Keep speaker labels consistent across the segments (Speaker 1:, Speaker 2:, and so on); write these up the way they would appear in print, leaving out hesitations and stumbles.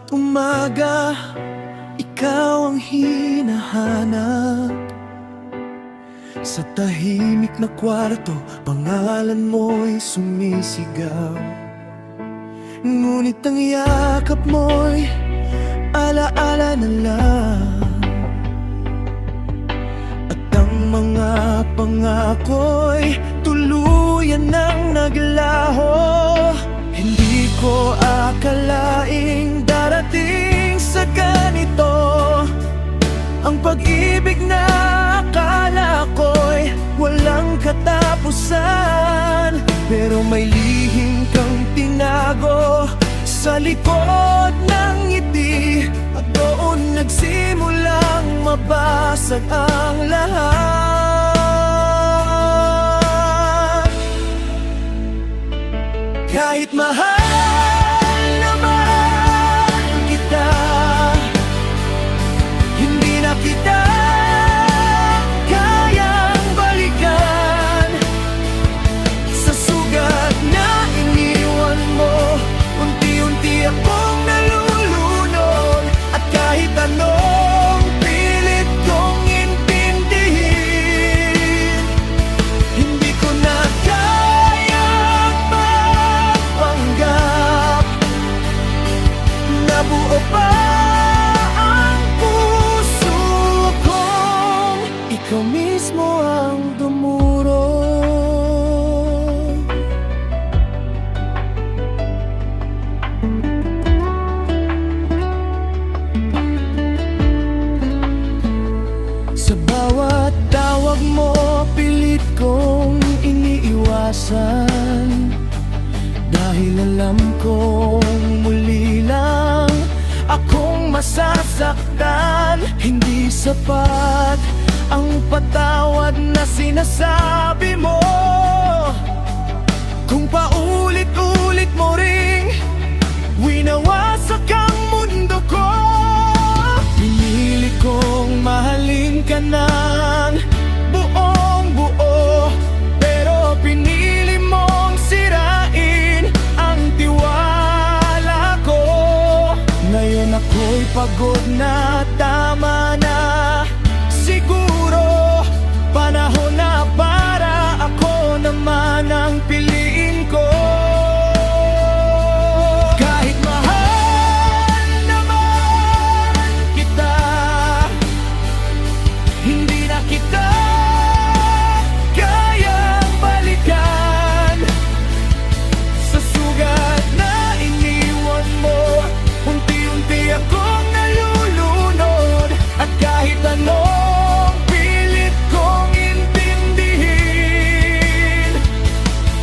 Speaker 1: umaga, ikaw ang hinahanap. Sa tahimik na kwarto, pangalan mo'y sumisigaw. Ngunit ang yakap mo'y alaala na lang. At ang mga pangako'y tuluyan nang naglaho. Hindi ko akalaing darating sa ganito ang pag-ibig na akala ko'y walang katapusan. Pero may lihim kang tinago sa likod ng ngiti, at doon nagsimulang mabasag ang lahat. Kahit mahal naman kita, hindi na kita kayang balikan. Sa sugat na iniwan mo, unti-unti akong nalulunod. At kahit anong pilit kong intindihin, hindi ko na kayang magpanggap na buo pa ang puso kong ikaw mismo ang dumuro. Sa bawat tawag mo, pilit kong iniiwasan, dahil alam kong muli lang akong masasaktan. Hindi sapat ang patawad na sinasabi mo kung paulit-ulit mo ring winawasak ang mundo ko. Pinili kong mahalin ka ng buong buo, pero pinili mong sirain ang tiwala ko. Ngayon ako'y pagod na, tama na siguro. Panahon na para ako naman ang piliin ko. Kahit mahal naman kita, hindi na kita kayang balikan. Sa sugat na iniwan mo, unti-unti akong nalulunod. At kahit anong pilit kong intindihin,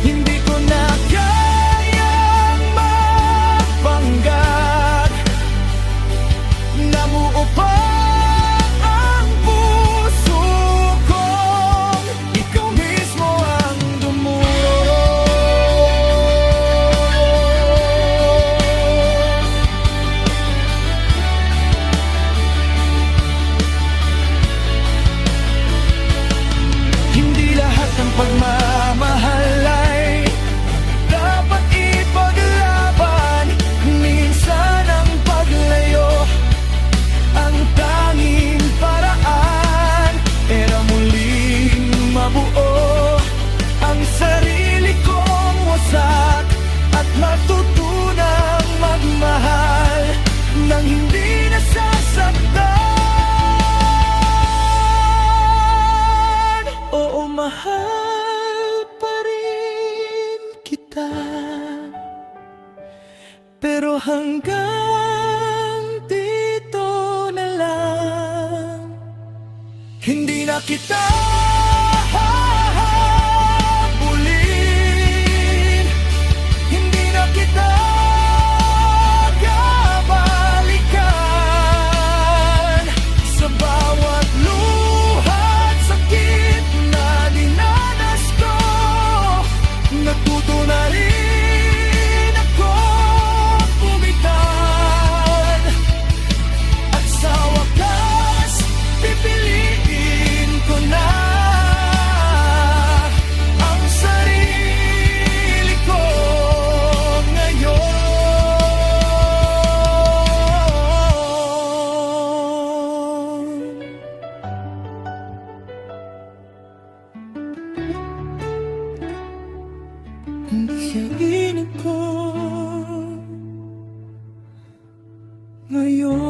Speaker 1: hindi ko na kayang magpanggap na buo pa ang puso kong ikaw mismo ang dumuro. Hindi lahat ng pagmamahal ay dapat ipaglaban. Minsan ang paglayo ang tanging paraan, era muling mabuo ang sarili kong wasak, at matutunang magmahal nang hindi nasasaktan. Oo, mahal pa rin kita, pero hanggang dito na lang. Hindi na kita habulin, hindi na kita kabalikan. Sa bawat luha at sakit na dinanas ko, natuto na rin ako pumitan. At sa wakas, pipiliin ko na ang kainin ko ngayon.